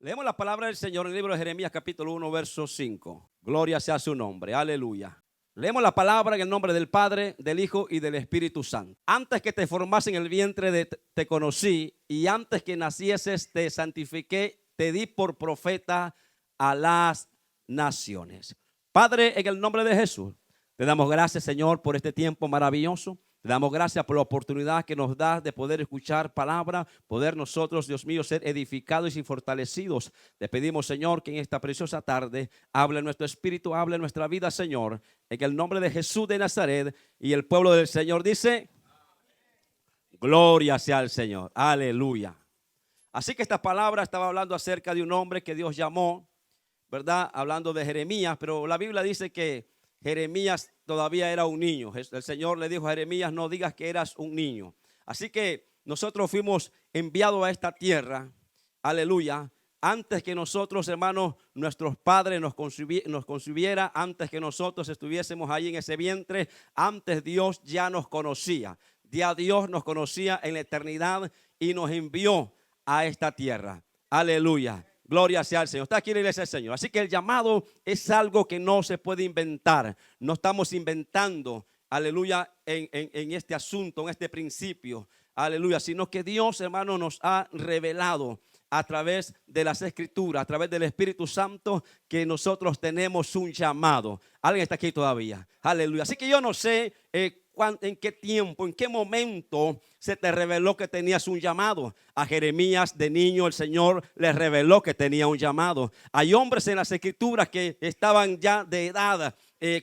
Leemos la palabra del Señor en el libro de Jeremías capítulo 1 verso 5. Gloria sea su nombre, aleluya. Leemos la palabra en el nombre del Padre, del Hijo y del Espíritu Santo. Antes que te formase en el vientre te conocí, y antes que nacieses te santifiqué, te di por profeta a las naciones. Padre, en el nombre de Jesús, te damos gracias, Señor, por este tiempo maravilloso. Te damos gracias por la oportunidad que nos das de poder escuchar palabra, poder nosotros, Dios mío, ser edificados y fortalecidos. Te pedimos, Señor, que en esta preciosa tarde hable nuestro espíritu, hable nuestra vida, Señor, en el nombre de Jesús de Nazaret. Y el pueblo del Señor dice, gloria sea al Señor, aleluya. Así que esta palabra estaba hablando acerca de un hombre que Dios llamó, ¿verdad? Hablando de Jeremías, pero la Biblia dice que Jeremías todavía era un niño. El Señor le dijo a Jeremías, no digas que eras un niño. Así que nosotros fuimos enviados a esta tierra, aleluya, antes que nosotros, hermanos, nuestros padres nos concibiera, antes que nosotros estuviésemos ahí en ese vientre, antes Dios ya nos conocía. Ya Dios nos conocía en la eternidad y nos envió a esta tierra. Aleluya. Gloria sea al Señor. Está aquí en la iglesia del Señor. Así que el llamado es algo que no se puede inventar. No estamos inventando, aleluya, en este asunto, en este principio, aleluya, sino que Dios, hermano, nos ha revelado a través de las Escrituras, a través del Espíritu Santo, que nosotros tenemos un llamado. Alguien está aquí todavía, aleluya. Así que yo no sé en qué tiempo, en qué momento se te reveló que tenías un llamado. A Jeremías de niño el Señor le reveló que tenía un llamado. Hay hombres en las Escrituras que estaban ya de edad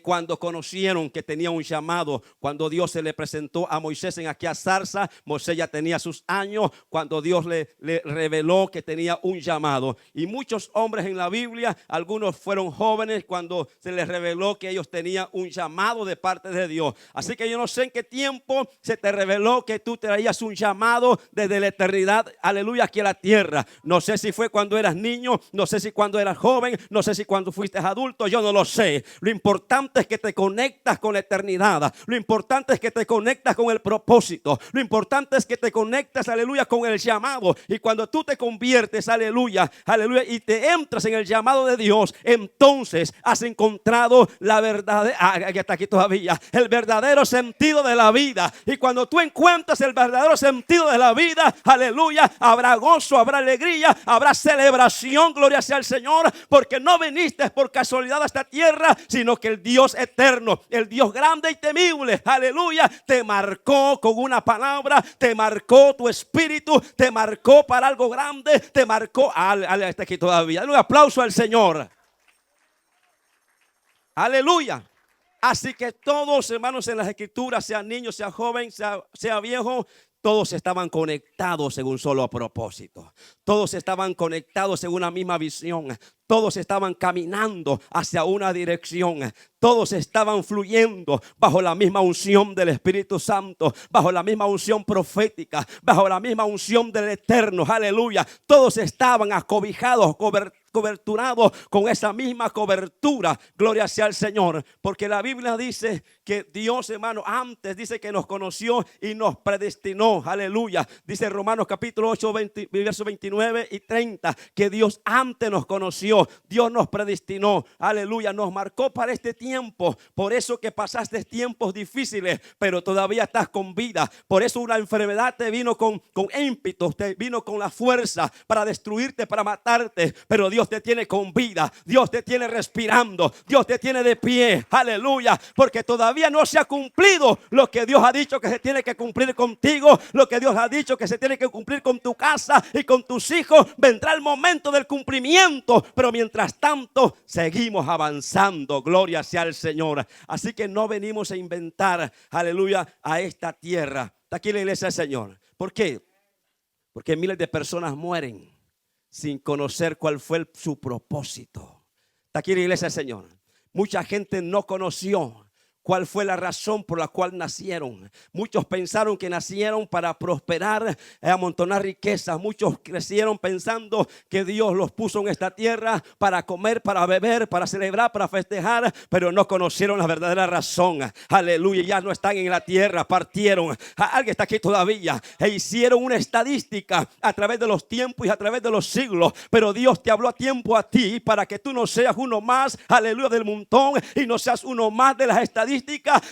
cuando conocieron que tenía un llamado. Cuando Dios se le presentó a Moisés en aquella zarza, Moisés ya tenía sus años cuando Dios le reveló que tenía un llamado. Y muchos hombres en la Biblia, algunos fueron jóvenes cuando se les reveló que ellos tenían un llamado de parte de Dios. Así que yo no sé en qué tiempo se te reveló que tú traías un llamado desde la eternidad, aleluya, aquí a la tierra. No sé si fue cuando eras niño, no sé si cuando eras joven, no sé si cuando fuiste adulto, yo no lo sé. Lo importante es que te conectas con la eternidad. Lo importante es que te conectas con el propósito. Lo importante es que te conectas, aleluya, con el llamado. Y cuando tú te conviertes, aleluya, aleluya, y te entras en el llamado de Dios, entonces has encontrado la verdad, que está aquí todavía, el verdadero sentido de la vida. Y cuando tú encuentras el verdadero sentido de la vida, aleluya, habrá gozo, habrá alegría, habrá celebración, gloria sea al Señor, porque no viniste por casualidad a esta tierra, sino que el Dios eterno, el Dios grande y temible, aleluya, te marcó con una palabra, te marcó tu espíritu, te marcó para algo grande, te marcó, está aquí todavía, un aplauso al Señor, aleluya. Así que todos, hermanos, en las Escrituras, sea niño, sea joven, sea viejo, todos estaban conectados en un solo propósito. Todos estaban conectados en una misma visión. Todos estaban caminando hacia una dirección. Todos estaban fluyendo bajo la misma unción del Espíritu Santo, bajo la misma unción profética, bajo la misma unción del Eterno. Aleluya. Todos estaban acobijados, coberturados con esa misma cobertura. Gloria sea al Señor. Porque la Biblia dice que Dios, hermano, antes dice que nos conoció y nos predestinó. Aleluya. Dice Romanos capítulo 8, versos 29 y 30, que Dios antes nos conoció. Dios nos predestinó, aleluya, nos marcó para este tiempo. Por eso que pasaste tiempos difíciles, pero todavía estás con vida. Por eso una enfermedad te vino con ímpetu, te vino con la fuerza para destruirte, para matarte, pero Dios te tiene con vida, Dios te tiene respirando, Dios te tiene de pie, aleluya, porque todavía no se ha cumplido lo que Dios ha dicho que se tiene que cumplir contigo, lo que Dios ha dicho que se tiene que cumplir con tu casa y con tus hijos. Vendrá el momento del cumplimiento, pero mientras tanto seguimos avanzando, gloria sea al Señor. Así que no venimos a inventar, aleluya, a esta tierra. Está aquí la iglesia del Señor. ¿Por qué? Porque miles de personas mueren sin conocer cuál fue su propósito. Está aquí la iglesia del Señor. Mucha gente no conoció ¿Cuál fue la razón por la cual nacieron? Muchos pensaron que nacieron para prosperar, amontonar riquezas. Muchos crecieron pensando que Dios los puso en esta tierra para comer, para beber, para celebrar, para festejar, pero no conocieron la verdadera razón. Aleluya, ya no están en la tierra, partieron. Alguien está aquí todavía. E hicieron una estadística a través de los tiempos y a través de los siglos, pero Dios te habló a tiempo a ti para que tú no seas uno más, aleluya, del montón, y no seas uno más de las estadísticas,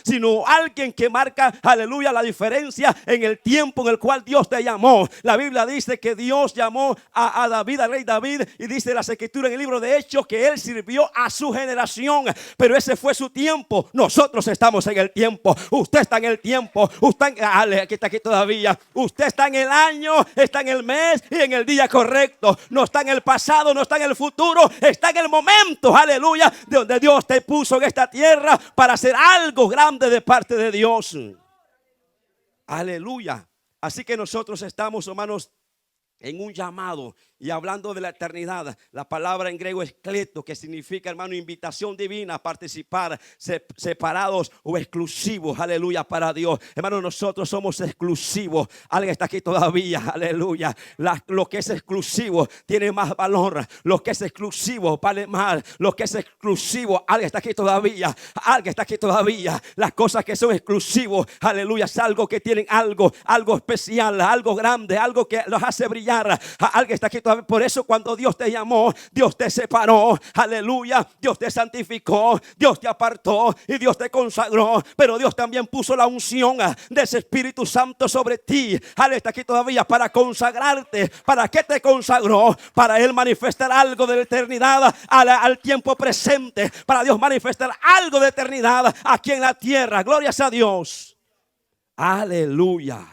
sino alguien que marca, aleluya, la diferencia en el tiempo en el cual Dios te llamó. La Biblia dice que Dios llamó a David, al rey David, y dice las escrituras en el libro de Hechos que él sirvió a su generación, pero ese fue su tiempo. Nosotros estamos en el tiempo. Usted está en el tiempo. Usted aquí está aquí todavía. Usted está en el año, está en el mes y en el día correcto. No está en el pasado, no está en el futuro, está en el momento, aleluya, de donde Dios te puso en esta tierra para hacer algo grande de parte de Dios. Aleluya. Así que nosotros estamos, hermanos, en un llamado. Y hablando de la eternidad, la palabra en griego es kleto, que significa, hermano, invitación divina a participar, separados o exclusivos, aleluya, para Dios. Hermano, nosotros somos exclusivos. Alguien está aquí todavía, aleluya. Lo que es exclusivo tiene más valor. Lo que es exclusivo vale más. Lo que es exclusivo, alguien está aquí todavía. Alguien está aquí todavía. Las cosas que son exclusivos, aleluya, es algo que tienen algo especial, algo grande, algo que los hace brillar. Alguien está aquí. Por eso cuando Dios te llamó, Dios te separó, aleluya, Dios te santificó, Dios te apartó y Dios te consagró, pero Dios también puso la unción de ese Espíritu Santo sobre ti. Aleluya, está aquí todavía para consagrarte. ¿Para qué te consagró? Para Él manifestar algo de la eternidad al tiempo presente, para Dios manifestar algo de eternidad aquí en la tierra. Glorias a Dios. Aleluya.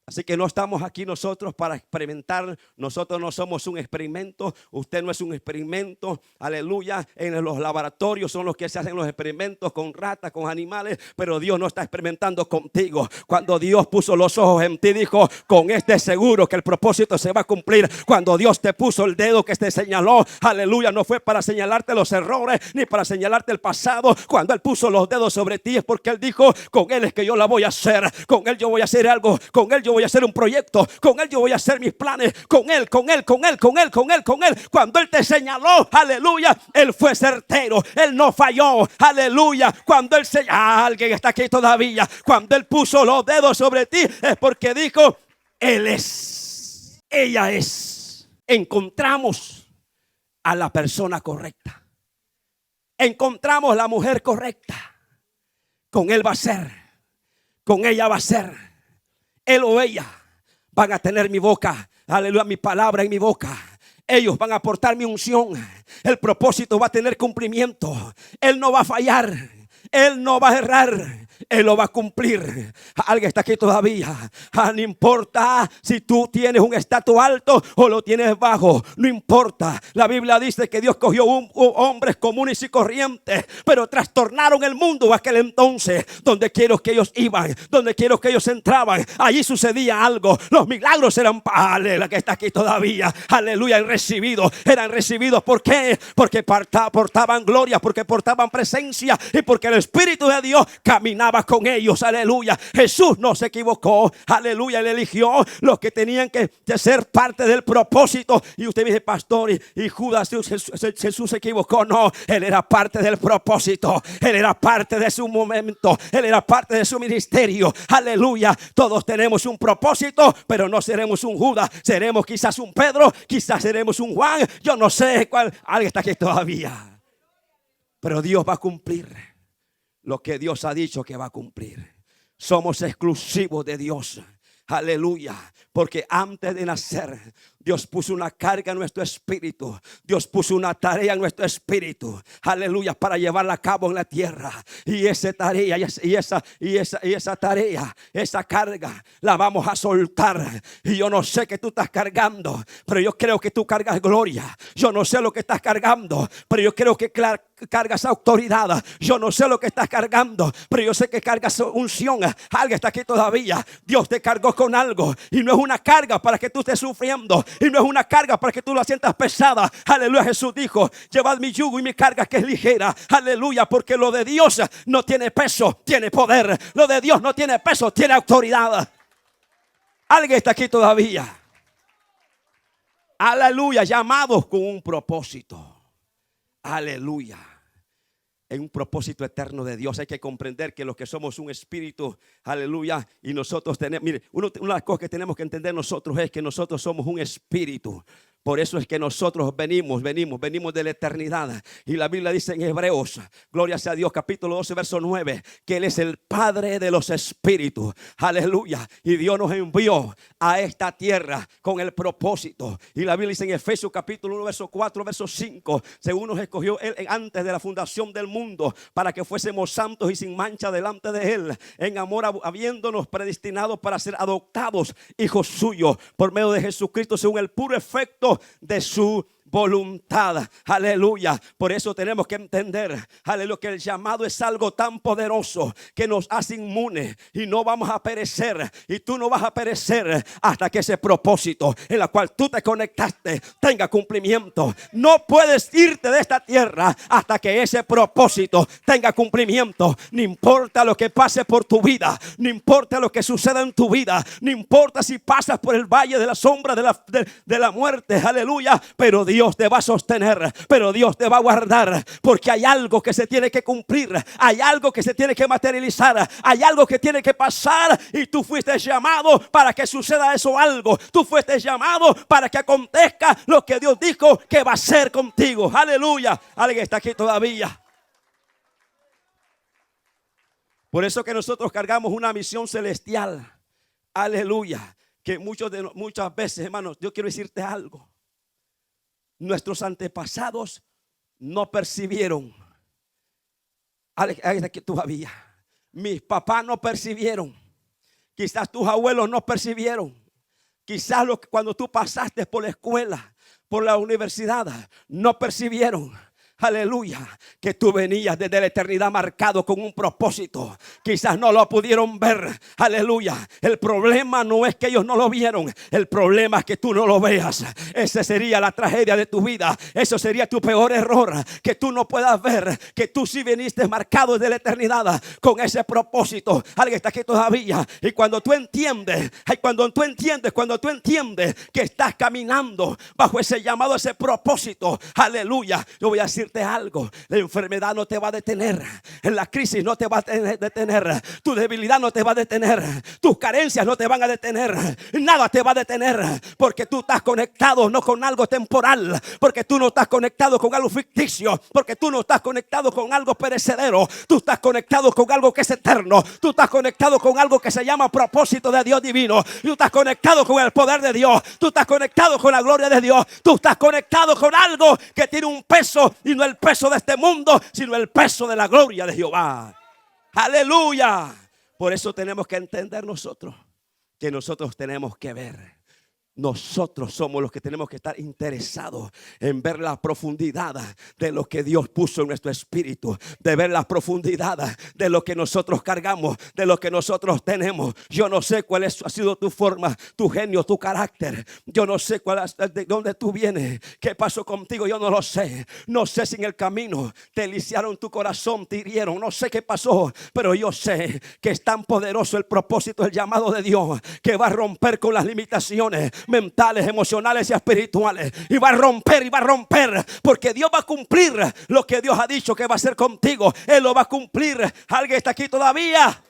Así que no estamos aquí nosotros para experimentar. Nosotros no somos un experimento. Usted no es un experimento. Aleluya. En los laboratorios son los que se hacen los experimentos con ratas, con animales. Pero Dios no está experimentando contigo. Cuando Dios puso los ojos en ti, dijo: con este seguro que el propósito se va a cumplir. Cuando Dios te puso el dedo que te señaló, aleluya, no fue para señalarte los errores ni para señalarte el pasado. Cuando Él puso los dedos sobre ti es porque Él dijo: con Él es que yo la voy a hacer. Con Él yo voy a hacer algo. Con Él yo voy a hacer un proyecto, con Él yo voy a hacer mis planes, con Él. Cuando Él te señaló, aleluya, Él fue certero, Él no falló, aleluya. Cuando Él alguien está aquí todavía, cuando Él puso los dedos sobre ti es porque dijo: Él es, ella es. Encontramos a la persona correcta, encontramos la mujer correcta. Con Él va a ser, con ella va a ser. Él o ella van a tener mi boca, aleluya, mi palabra en mi boca. Ellos van a aportar mi unción. El propósito va a tener cumplimiento. Él no va a fallar. Él no va a errar. Él lo va a cumplir. Alguien está aquí todavía. No importa si tú tienes un estatus alto o lo tienes bajo. No importa. La Biblia dice que Dios cogió hombres comunes y corrientes, pero trastornaron el mundo aquel entonces. Donde quiero que ellos iban, donde quiero que ellos entraban, allí sucedía algo. Los milagros eran, aleluya, que está aquí todavía, aleluya, eran recibidos. ¿Por qué? Porque portaban gloria, porque portaban presencia y porque el Espíritu de Dios caminaba con ellos, aleluya. Jesús no se equivocó, aleluya. Él eligió los que tenían que ser parte del propósito. Y usted me dice: pastor, y Judas, Jesús se equivocó. No, Él era parte del propósito. Él era parte de su momento. Él era parte de su ministerio, aleluya. Todos tenemos un propósito, pero no seremos un Judas. Seremos quizás un Pedro, quizás seremos un Juan. Yo no sé cuál. Alguien está aquí todavía. Pero Dios va a cumplir lo que Dios ha dicho que va a cumplir. Somos exclusivos de Dios. Aleluya. Porque antes de nacer, Dios puso una carga en nuestro espíritu. Dios puso una tarea en nuestro espíritu. Aleluya, para llevarla a cabo en la tierra. Y esa tarea, esa tarea, esa carga, la vamos a soltar. Y yo no sé qué tú estás cargando, pero yo creo que tú cargas gloria. Yo no sé lo que estás cargando, pero yo creo que cargas autoridad. Yo no sé lo que estás cargando, pero yo sé que cargas unción. Alguien está aquí todavía. Dios te cargó con algo y no es una carga para que tú estés sufriendo. Y no es una carga para que tú la sientas pesada. Aleluya. Jesús dijo: llevad mi yugo y mi carga que es ligera. Aleluya. Porque lo de Dios no tiene peso, tiene poder. Lo de Dios no tiene peso, tiene autoridad. Alguien está aquí todavía. Aleluya. Llamados con un propósito. Aleluya. En un propósito eterno de Dios. Hay que comprender que los que somos un espíritu, aleluya, y nosotros tenemos, mire, una de las cosas que tenemos que entender nosotros es que nosotros somos un espíritu. Por eso es que nosotros venimos de la eternidad. Y la Biblia dice en Hebreos, gloria sea a Dios, capítulo 12, verso 9, que Él es el Padre de los espíritus. Aleluya. Y Dios nos envió a esta tierra con el propósito. Y la Biblia dice en Efesios capítulo 1, verso 4, verso 5, según nos escogió Él antes de la fundación del mundo, para que fuésemos santos y sin mancha delante de Él, en amor, habiéndonos predestinados para ser adoptados hijos suyos por medio de Jesucristo, según el puro efecto de su voluntad. Aleluya. Por eso tenemos que entender, aleluya, que el llamado es algo tan poderoso que nos hace inmunes y no vamos a perecer. Y tú no vas a perecer hasta que ese propósito en el cual tú te conectaste tenga cumplimiento. No puedes irte de esta tierra hasta que ese propósito tenga cumplimiento. No importa lo que pase por tu vida, no importa lo que suceda en tu vida, no importa si pasas por el valle de la sombra de la muerte, aleluya, pero Dios te va a sostener, pero Dios te va a guardar, porque hay algo que se tiene que cumplir, hay algo que se tiene que materializar, hay algo que tiene que pasar, y tú fuiste llamado para que suceda eso algo. Tú fuiste llamado para que acontezca lo que Dios dijo que va a hacer contigo. Aleluya. Alguien está aquí todavía. Por eso que nosotros cargamos una misión celestial. Aleluya. Que muchas veces, hermanos, yo quiero decirte algo. Nuestros antepasados no percibieron. Alguien aquí todavía. Mis papás no percibieron. Quizás tus abuelos no percibieron. Quizás cuando tú pasaste por la escuela, por la universidad, no percibieron. Aleluya, que tú venías desde la eternidad marcado con un propósito. Quizás no lo pudieron ver. Aleluya. El problema no es que ellos no lo vieron. El problema es que tú no lo veas. Esa sería la tragedia de tu vida. Eso sería tu peor error. Que tú no puedas ver que tú sí viniste marcado desde la eternidad con ese propósito. Alguien está aquí todavía. Y cuando tú entiendes que estás caminando bajo ese llamado, ese propósito. Aleluya. Yo voy a decirte algo. La enfermedad no te va a detener. En la crisis no te va a detener. Tu debilidad no te va a detener. Tus carencias no te van a detener. Nada te va a detener. Porque tú estás conectado no con algo temporal. Porque tú no estás conectado con algo ficticio. Porque tú no estás conectado con algo perecedero. Tú estás conectado con algo que es eterno. Tú estás conectado con algo que se llama propósito de Dios divino. Tú estás conectado con el poder de Dios. Tú estás conectado con la gloria de Dios. Tú estás conectado con algo que tiene un peso, y no el peso de este mundo, sino el peso de la gloria de Jehová. Aleluya. Por eso tenemos que entender nosotros que nosotros tenemos que ver. Nosotros somos los que tenemos que estar interesados en ver la profundidad de lo que Dios puso en nuestro espíritu, de ver la profundidad de lo que nosotros cargamos, de lo que nosotros tenemos. Yo no sé cuál ha sido tu forma, tu genio, tu carácter. Yo no sé de dónde tú vienes, qué pasó contigo. Yo no lo sé. No sé si en el camino te lisiaron tu corazón, te hirieron. No sé qué pasó, pero yo sé que es tan poderoso el propósito, el llamado de Dios, que va a romper con las limitaciones mentales, emocionales y espirituales, y va a romper porque Dios va a cumplir lo que Dios ha dicho que va a hacer contigo. Él lo va a cumplir. Alguien está aquí todavía,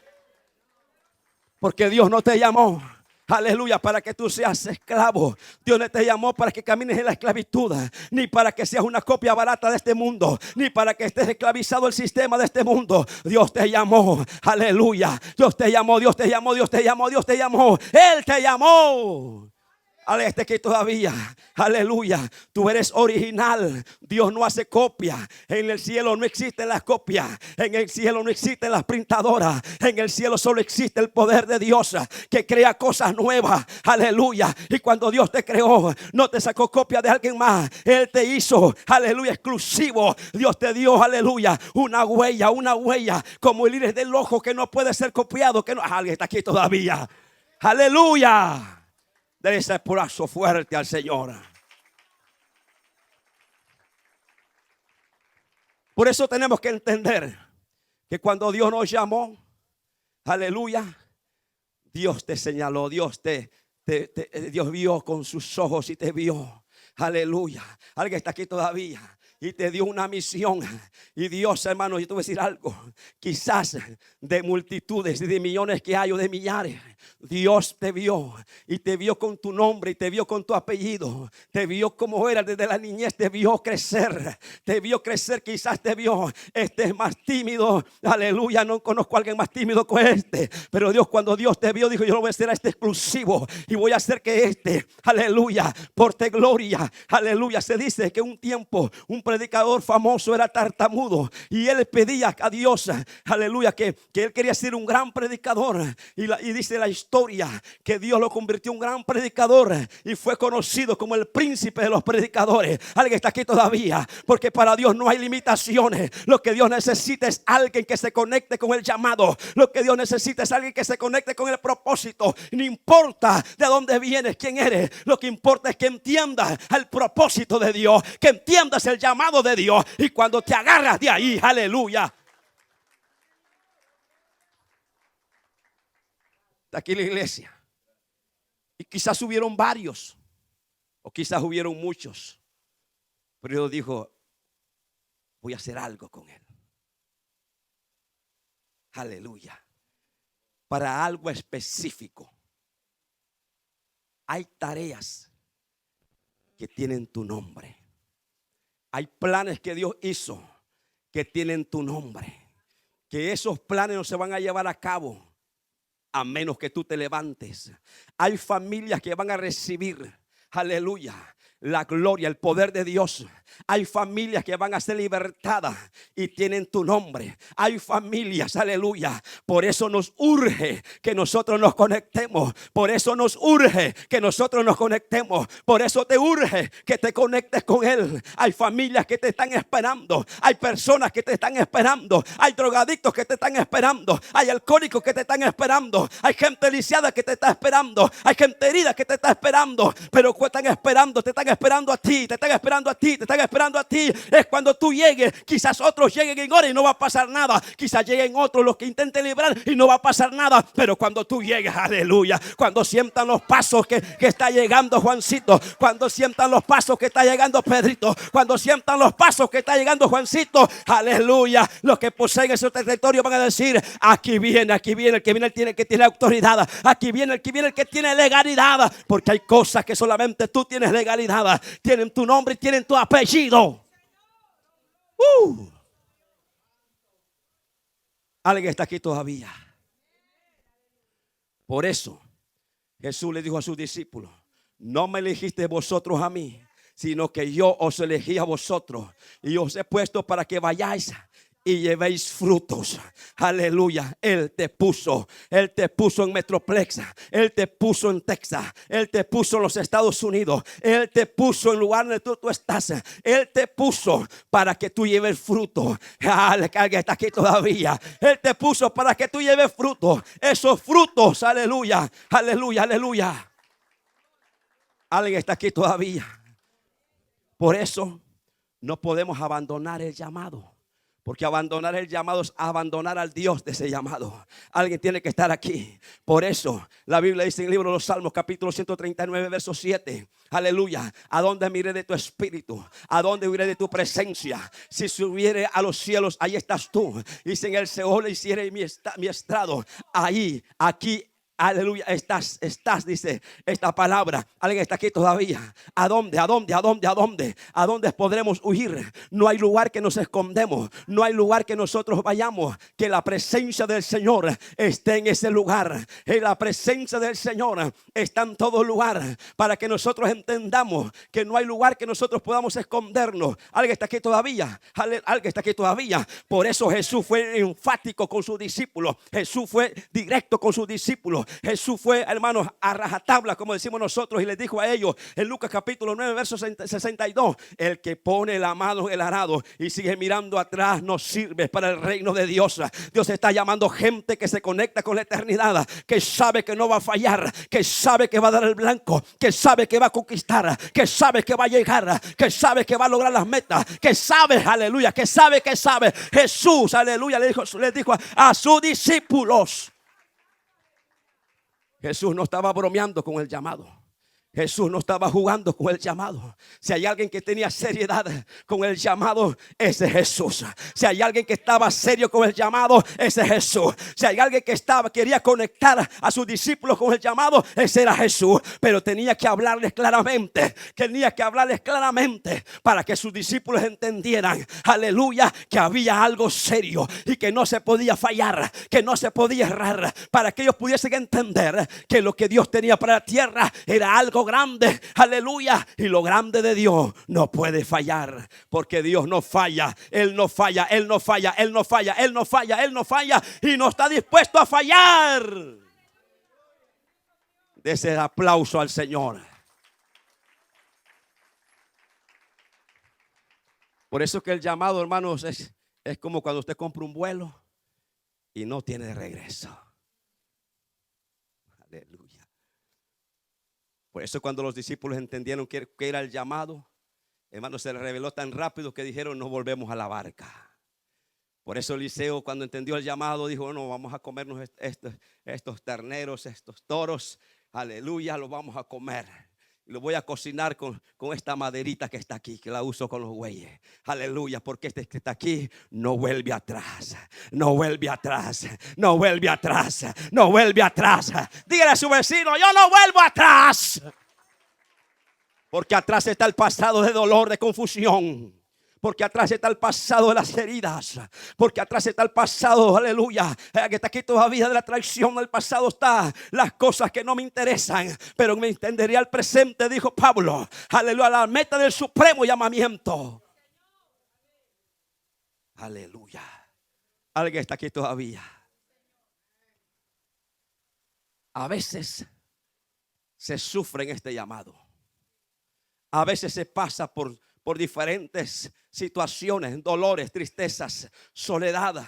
porque Dios no te llamó, aleluya, para que tú seas esclavo. Dios no te llamó para que camines en la esclavitud, ni para que seas una copia barata de este mundo, ni para que estés esclavizado al sistema de este mundo. Dios te llamó, aleluya. Dios te llamó. Él te llamó. Alguien está aquí todavía, aleluya. Tú eres original. Dios no hace copia. En el cielo no existen las copias. En el cielo no existen las printadoras. En el cielo solo existe el poder de Dios, que crea cosas nuevas, aleluya. Y cuando Dios te creó, no te sacó copia de alguien más. Él te hizo, aleluya, exclusivo. Dios te dio, aleluya, una huella como el iris del ojo, que no puede ser copiado. Alguien está aquí todavía, aleluya. Dale ese aplauso fuerte al Señor. Por eso tenemos que entender que cuando Dios nos llamó, aleluya, Dios te señaló, Dios Dios vio con sus ojos y te vio. Aleluya. Alguien está aquí todavía y te dio una misión. Y Dios, hermano, yo te voy a decir algo. Quizás de multitudes y de millones que hay o de millares, Dios te vio y te vio con tu nombre y te vio con tu apellido. Te vio como eras desde la niñez, te vio crecer. Te vio crecer, quizás te vio. Este es más tímido. Aleluya, no conozco a alguien más tímido que este. Pero Dios, cuando Dios te vio, dijo: yo lo voy a hacer a este exclusivo y voy a hacer que este, aleluya, porte gloria. Aleluya. Se dice que un tiempo un predicador famoso era tartamudo y él pedía a Dios, aleluya, que él quería ser un gran predicador. Y dice la historia que Dios lo convirtió en un gran predicador y fue conocido como el príncipe de los predicadores. Alguien está aquí todavía, porque para Dios no hay limitaciones. Lo que Dios necesita es alguien que se conecte con el llamado. Lo que Dios necesita es alguien que se conecte con el propósito. No importa de dónde vienes, quién eres, lo que importa es que entiendas el propósito de Dios, que entiendas el llamado de Dios, y cuando te agarras de ahí, aleluya. Aquí la iglesia, y quizás hubieron varios o quizás hubieron muchos, pero Dios dijo: voy a hacer algo con él. Aleluya. Para algo específico. Hay tareas que tienen tu nombre. Hay planes que Dios hizo que tienen tu nombre, que esos planes no se van a llevar a cabo a menos que tú te levantes. Hay familias que van a recibir, aleluya, la gloria, el poder de Dios. Hay familias que van a ser libertadas y tienen tu nombre. Hay familias, aleluya. Por eso nos urge que nosotros nos conectemos. Por eso nos urge que nosotros nos conectemos. Por eso te urge que te conectes con Él. Hay familias que te están esperando. Hay personas que te están esperando. Hay drogadictos que te están esperando. Hay alcohólicos que te están esperando. Hay gente lisiada que te está esperando. Hay gente herida que te está esperando. Pero te están esperando a ti. Te están esperando a ti. Te están esperando a ti. Es cuando tú llegues. Quizás otros lleguen en hora y no va a pasar nada. Quizás lleguen otros los que intenten librar y no va a pasar nada. Pero cuando tú llegues, aleluya, cuando sientan los pasos que está llegando Juancito, cuando sientan los pasos que está llegando Pedrito, cuando sientan los pasos que está llegando Juancito, aleluya, los que poseen ese territorio van a decir: aquí viene el que viene, el que tiene autoridad. Aquí viene el que tiene legalidad. Porque hay cosas que solamente tú tienes legalidad. Tienen tu nombre y tienen tu apellido. Alguien está aquí todavía. Por eso Jesús le dijo a sus discípulos: no me elegiste vosotros a mí, sino que yo os elegí a vosotros y os he puesto para que vayáis y llevéis frutos. Aleluya. Él te puso en Metroplex, Él te puso en Texas, Él te puso en los Estados Unidos, Él te puso en el lugar donde tú estás. Él te puso para que tú lleves fruto. Alguien está aquí todavía. Él te puso para que tú lleves fruto. Esos frutos, aleluya, aleluya, aleluya. Alguien está aquí todavía. Por eso no podemos abandonar el llamado. Porque abandonar el llamado es abandonar al Dios de ese llamado. Alguien tiene que estar aquí. Por eso la Biblia dice en el libro de los Salmos, capítulo 139, verso 7. Aleluya. ¿A dónde miré de tu espíritu? ¿A dónde huiré de tu presencia? Si subiere a los cielos, ahí estás tú. Y si en el Seol hiciere mi estrado, ahí, aquí, aleluya, estás, dice esta palabra. Alguien está aquí todavía. ¿A dónde? ¿A dónde podremos huir? No hay lugar que nos escondemos. No hay lugar que nosotros vayamos. Que la presencia del Señor esté en ese lugar. La presencia del Señor está en todo lugar. Para que nosotros entendamos que no hay lugar que nosotros podamos escondernos. Alguien está aquí todavía. Alguien está aquí todavía. Por eso Jesús fue enfático con sus discípulos. Jesús fue directo con sus discípulos. llamado. Jesús fue, hermanos, a rajatabla, como decimos nosotros, y les dijo a ellos en Lucas capítulo 9, verso 62: el que pone la mano en el arado y sigue mirando atrás no sirve para el reino de Dios. Dios está llamando gente que se conecta con la eternidad, que sabe que no va a fallar, que sabe que va a dar el blanco, que sabe que va a conquistar, que sabe que va a llegar, que sabe que va a lograr las metas, que sabe, aleluya, que sabe. Jesús, aleluya, les dijo a sus discípulos. Jesús no estaba bromeando con el llamado. Jesús no estaba jugando con el llamado. Si hay alguien que tenía seriedad con el llamado, ese es Jesús. Si hay alguien que estaba serio con el llamado, ese es Jesús. Si hay alguien que quería conectar a sus discípulos con el llamado, ese era Jesús. Pero tenía que hablarles claramente. Para que sus discípulos entendieran, aleluya, que había algo serio y que no se podía fallar, que no se podía errar, para que ellos pudiesen entender que lo que Dios tenía para la tierra era algo grande, aleluya, y lo grande de Dios no puede fallar, porque Dios no falla, Él no falla, Él no falla, Él no falla, Él no falla, Él no falla, y no está dispuesto a fallar. De ese aplauso al Señor. Por eso que el llamado, hermanos, es como cuando usted compra un vuelo y no tiene regreso. Aleluya. Por eso cuando los discípulos entendieron que era el llamado, hermanos, se les reveló tan rápido que dijeron: no volvemos a la barca. Por eso Eliseo, cuando entendió el llamado, dijo: no, vamos a comernos estos terneros, estos toros, aleluya, los vamos a comer. Y lo voy a cocinar con esta maderita que está aquí, que la uso con los bueyes. Aleluya, porque este que está aquí no vuelve atrás. No vuelve atrás. No vuelve atrás. No vuelve atrás. Dígale a su vecino: yo no vuelvo atrás. Porque atrás está el pasado de dolor, de confusión. Porque atrás está el pasado de las heridas. Porque atrás está el pasado, aleluya, que está aquí todavía de la traición. Del pasado está las cosas que no me interesan, pero me entendería el presente, dijo Pablo. Aleluya, la meta del supremo llamamiento. Aleluya. Alguien está aquí todavía. A veces se sufre en este llamado. A veces se pasa por diferentes situaciones, dolores, tristezas, soledad,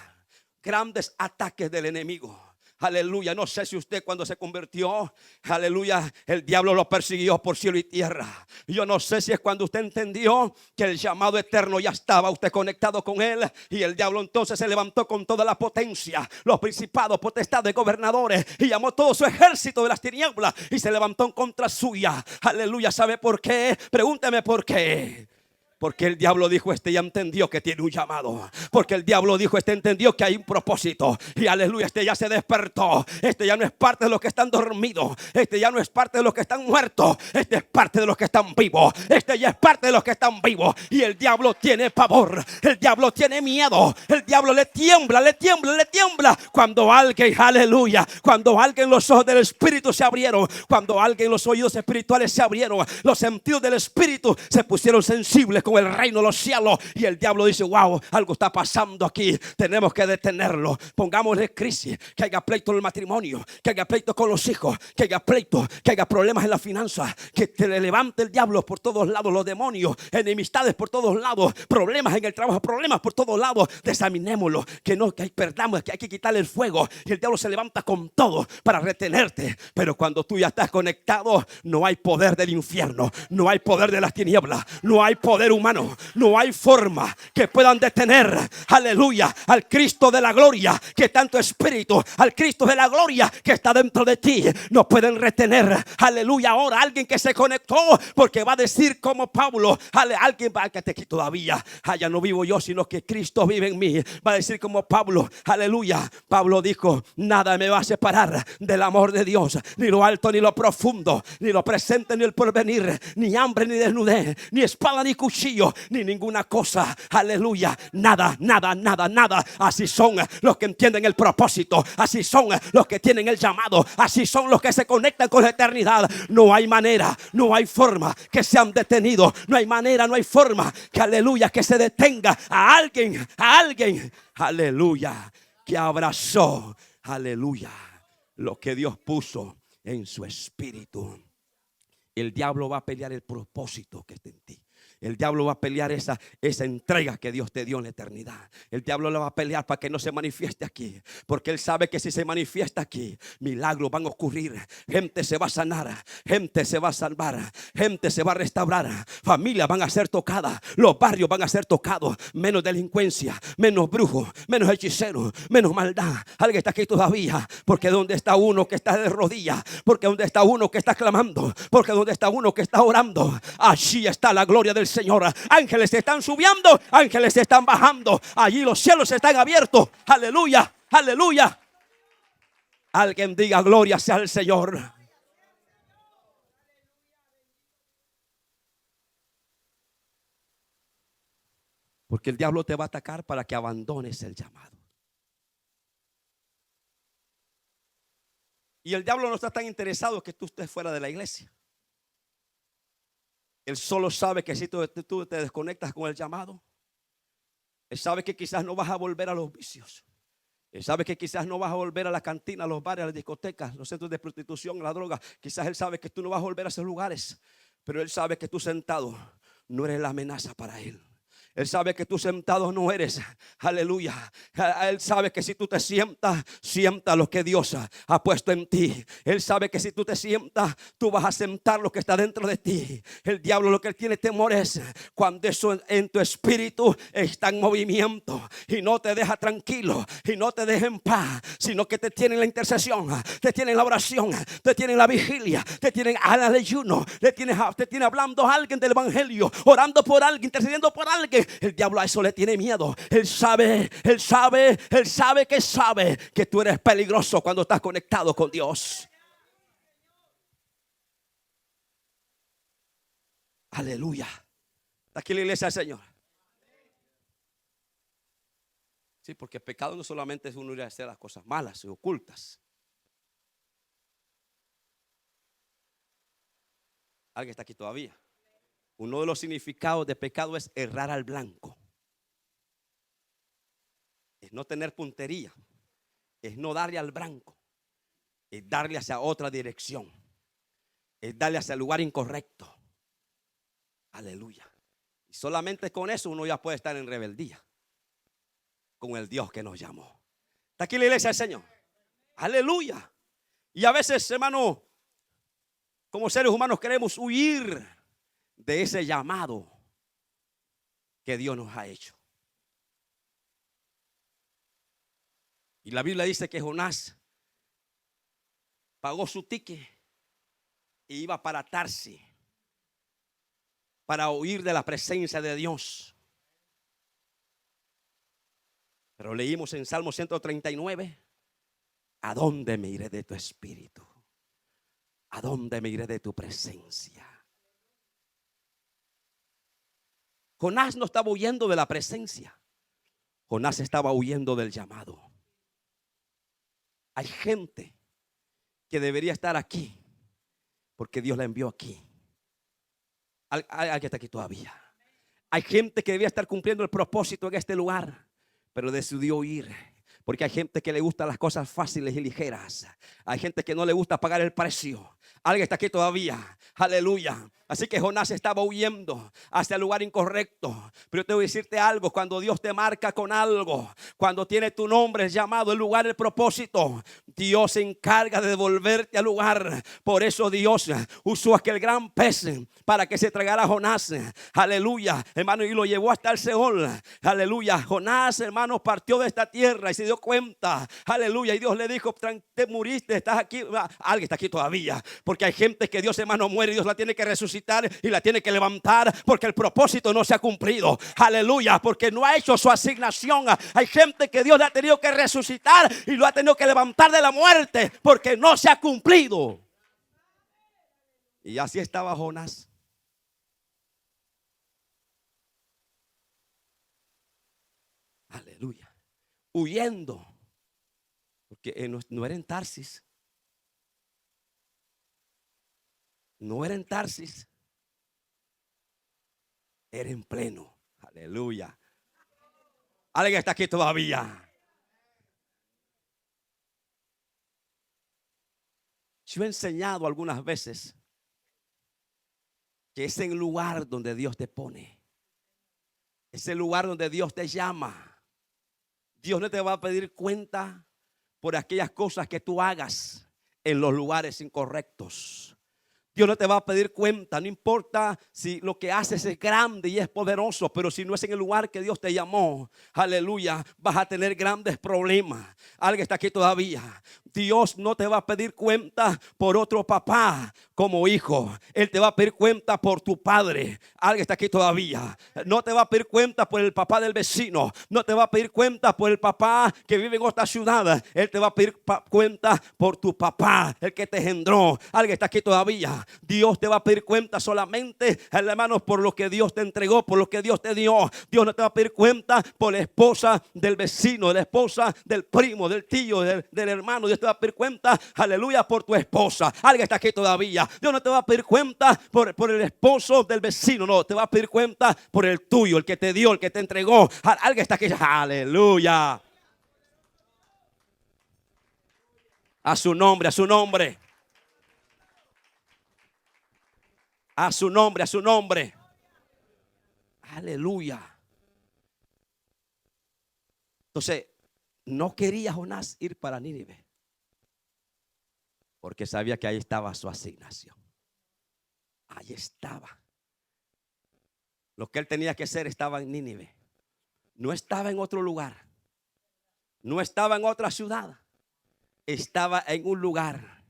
grandes ataques del enemigo. Aleluya, no sé si usted cuando se convirtió, aleluya, el diablo lo persiguió por cielo y tierra. Yo no sé si es cuando usted entendió que el llamado eterno ya estaba usted conectado con él, y el diablo entonces se levantó con toda la potencia, los principados, potestades, gobernadores, y llamó todo su ejército de las tinieblas y se levantó en contra suya. Aleluya, ¿sabe por qué? Pregúnteme por qué. Porque el diablo dijo: este ya entendió que tiene un llamado. Porque el diablo dijo: este entendió que hay un propósito. Y aleluya, este ya se despertó. Este ya no es parte de los que están dormidos. Este ya no es parte de los que están muertos. Este es parte de los que están vivos. Este ya es parte de los que están vivos. Y el diablo tiene pavor. El diablo tiene miedo. El diablo le tiembla, le tiembla, le tiembla. Cuando alguien, aleluya, cuando alguien los ojos del espíritu se abrieron. Cuando alguien los oídos espirituales se abrieron. Los sentidos del espíritu se pusieron sensibles con el reino de los cielos, y el diablo dice: wow, algo está pasando aquí, tenemos que detenerlo. Pongámosle crisis, que haya pleito en el matrimonio, que haya pleito con los hijos, que haya pleito, que haya problemas en la finanza, que te levante el diablo por todos lados, los demonios, enemistades por todos lados, problemas en el trabajo, problemas por todos lados. Desaminémoslo, que perdamos, que hay que quitarle el fuego, y el diablo se levanta con todo para retenerte. Pero cuando tú ya estás conectado, no hay poder del infierno, no hay poder de las tinieblas, no hay poder humano, no hay forma que puedan detener, aleluya, al Cristo de la gloria que está en tu espíritu, al Cristo de la gloria que está dentro de ti. No pueden retener, aleluya. Ahora alguien que se conectó, porque va a decir como Pablo, alguien va que aquí todavía, ya no vivo yo, sino que Cristo vive en mí. Va a decir como Pablo, aleluya. Pablo dijo: nada me va a separar del amor de Dios, ni lo alto ni lo profundo, ni lo presente ni el porvenir, ni hambre ni desnudez, ni espada ni cuchillo, ni ninguna cosa, aleluya, nada, nada, nada, nada. Así son los que entienden el propósito, así son los que tienen el llamado, así son los que se conectan con la eternidad. No hay manera, no hay forma que sean detenidos, no hay manera, no hay forma que, aleluya, que se detenga a alguien, aleluya, que abrazó, aleluya, lo que Dios puso en su espíritu. El diablo va a pelear el propósito que está en ti. El diablo va a pelear esa entrega que Dios te dio en la eternidad. El diablo la va a pelear para que no se manifieste aquí, porque él sabe que si se manifiesta aquí, milagros van a ocurrir. Gente se va a sanar, gente se va a salvar, gente se va a restaurar, familias van a ser tocadas, los barrios van a ser tocados. Menos delincuencia, menos brujos, menos hechiceros, menos maldad. Alguien está aquí todavía, porque donde está uno que está de rodillas, porque donde está uno que está clamando, porque donde está uno que está orando, allí está la gloria del Señor. Ángeles se están subiendo, ángeles se están bajando. Allí los cielos están abiertos. Aleluya, aleluya. Alguien diga gloria sea al Señor. Porque el diablo te va a atacar para que abandones el llamado. Y el diablo no está tan interesado que tú estés fuera de la iglesia. Él solo sabe que si tú te desconectas con el llamado, él sabe que quizás no vas a volver a los vicios. Él sabe que quizás no vas a volver a la cantina, a los bares, a las discotecas, los centros de prostitución, a la droga. Quizás él sabe que tú no vas a volver a esos lugares. Pero él sabe que tú sentado no eres la amenaza para él. Él sabe que tú sentado no eres, aleluya. Él sabe que si tú te sientas, sienta lo que Dios ha puesto en ti. Él sabe que si tú te sientas, tú vas a sentar lo que está dentro de ti. El diablo lo que él tiene temor es cuando eso en tu espíritu está en movimiento y no te deja tranquilo y no te deja en paz, sino que te tiene en la intercesión, te tiene en la oración, te tiene en la vigilia, te tiene al ayuno, te tiene hablando a alguien del evangelio, orando por alguien, intercediendo por alguien. El diablo a eso le tiene miedo. Él sabe que tú eres peligroso cuando estás conectado con Dios. Aleluya. ¿Está aquí la iglesia del Señor? Sí, porque pecado no solamente es uno ir a hacer las cosas malas y ocultas. Alguien está aquí todavía. Uno de los significados de pecado es errar al blanco. Es no tener puntería. Es no darle al blanco. Es darle hacia otra dirección. Es darle hacia el lugar incorrecto. Aleluya. Y solamente con eso uno ya puede estar en rebeldía con el Dios que nos llamó. ¿Está aquí la iglesia del Señor? Aleluya. Y a veces, hermano, como seres humanos queremos huir de ese llamado que Dios nos ha hecho. Y la Biblia dice que Jonás pagó su ticket y iba para Tarsis para huir de la presencia de Dios. Pero leímos en Salmo 139: ¿a dónde me iré de tu espíritu? ¿A dónde me iré de tu presencia? Jonás no estaba huyendo de la presencia. Jonás estaba huyendo del llamado. Hay gente que debería estar aquí porque Dios la envió aquí. Alguien está aquí todavía. Hay gente que debía estar cumpliendo el propósito en este lugar, pero decidió huir. Porque hay gente que le gustan las cosas fáciles y ligeras. Hay gente que no le gusta pagar el precio. Alguien está aquí todavía. Aleluya. Así que Jonás estaba huyendo hacia el lugar incorrecto. Pero yo te voy a decirte algo: cuando Dios te marca con algo, cuando tiene tu nombre llamado, el lugar, el propósito, Dios se encarga de devolverte al lugar. Por eso Dios usó aquel gran pez para que se tragara a Jonás. Aleluya, hermano, y lo llevó hasta el Seol. Aleluya. Jonás, hermano, partió de esta tierra y se dio cuenta. Aleluya. Y Dios le dijo: te muriste, estás aquí. Alguien está aquí todavía. Porque hay gente que Dios, hermano, muere y Dios la tiene que resucitar y la tiene que levantar, porque el propósito no se ha cumplido. Aleluya. Porque no ha hecho su asignación. Hay gente que Dios le ha tenido que resucitar y lo ha tenido que levantar de la muerte porque no se ha cumplido. Y así estaba Jonás. Aleluya. Huyendo. Porque no era en Tarsis. No era en Tarsis. Era en pleno. Aleluya. Alguien está aquí todavía. Yo he enseñado algunas veces que es el lugar donde Dios te pone. Es el lugar donde Dios te llama. Dios no te va a pedir cuenta por aquellas cosas que tú hagas en los lugares incorrectos. Dios no te va a pedir cuenta, no importa si lo que haces es grande y es poderoso, pero si no es en el lugar que Dios te llamó, aleluya, vas a tener grandes problemas. Alguien está aquí todavía. Dios no te va a pedir cuenta por otro papá como hijo. Él te va a pedir cuenta por tu padre. Alguien está aquí todavía. No te va a pedir cuenta por el papá del vecino. No te va a pedir cuenta por el papá que vive en otra ciudad. Él te va a pedir cuenta por tu papá, el que te engendró. Alguien está aquí todavía. Dios te va a pedir cuenta solamente, hermanos, por lo que Dios te entregó, por lo que Dios te dio. Dios no te va a pedir cuenta por la esposa del vecino, la esposa del primo, del tío, del hermano. Dios te va a pedir cuenta, aleluya, por tu esposa. Alguien está aquí todavía. Dios no te va a pedir cuenta por el esposo del vecino. No, te va a pedir cuenta por el tuyo, el que te dio, el que te entregó. Alguien está aquí, aleluya. A su nombre, a su nombre. A su nombre, a su nombre. Aleluya. Entonces, no quería Jonás ir para Nínive, porque sabía que ahí estaba su asignación. Ahí estaba. Lo que él tenía que hacer estaba en Nínive. No estaba en otro lugar. No estaba en otra ciudad. Estaba en un lugar.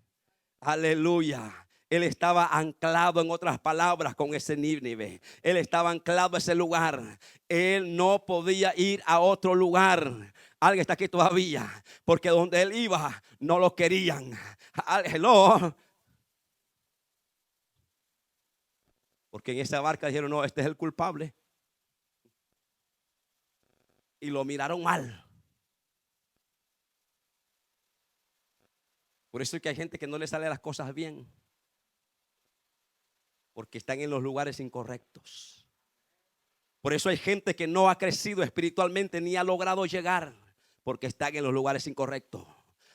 Aleluya. Él estaba anclado, en otras palabras, con ese Nínive. Él estaba anclado a ese lugar. Él no podía ir a otro lugar. Alguien está aquí todavía, porque donde él iba no lo querían. Hello. Porque en esa barca dijeron, no, este es el culpable. Y lo miraron mal. Por eso es que hay gente que no le sale las cosas bien, porque están en los lugares incorrectos. Por eso hay gente que no ha crecido espiritualmente ni ha logrado llegar, porque están en los lugares incorrectos.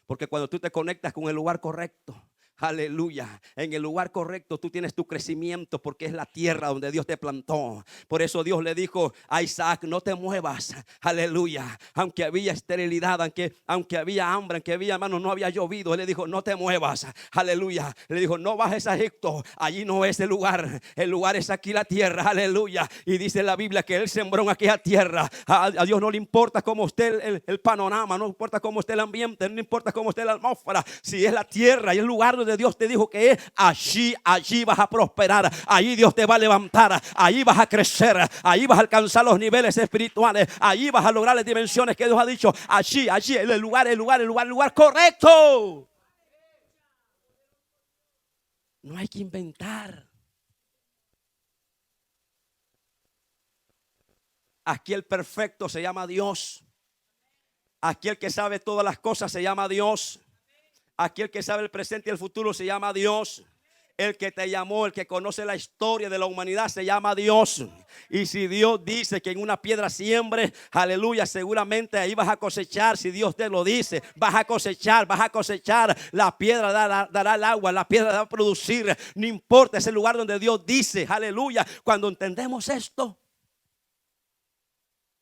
Porque cuando tú te conectas con el lugar correcto, aleluya, en el lugar correcto tú tienes tu crecimiento, porque es la tierra donde Dios te plantó. Por eso Dios le dijo a Isaac, no te muevas, aleluya. Aunque había esterilidad, aunque había hambre, aunque había, hermano, no había llovido, él le dijo, no te muevas, aleluya. Le dijo, no bajes a Egipto, allí no es el lugar es aquí la tierra, aleluya. Y dice la Biblia que él sembró en aquella tierra. A Dios no le importa cómo esté el panorama, no importa cómo esté el ambiente, no importa cómo esté la atmósfera. Si es la tierra y el lugar donde Dios te dijo que es, allí vas a prosperar, allí Dios te va a levantar, allí vas a crecer, allí vas a alcanzar los niveles espirituales, allí vas a lograr las dimensiones que Dios ha dicho. Allí el lugar correcto. No hay que inventar. Aquí el perfecto se llama Dios. Aquí el que sabe todas las cosas se llama Dios. Aquí el que sabe el presente y el futuro se llama Dios. El que te llamó, el que conoce la historia de la humanidad se llama Dios. Y si Dios dice que en una piedra siembre, aleluya, seguramente ahí vas a cosechar. Si Dios te lo dice, vas a cosechar. La piedra dará el agua, la piedra va a producir. No importa, es el lugar donde Dios dice, aleluya. Cuando entendemos esto,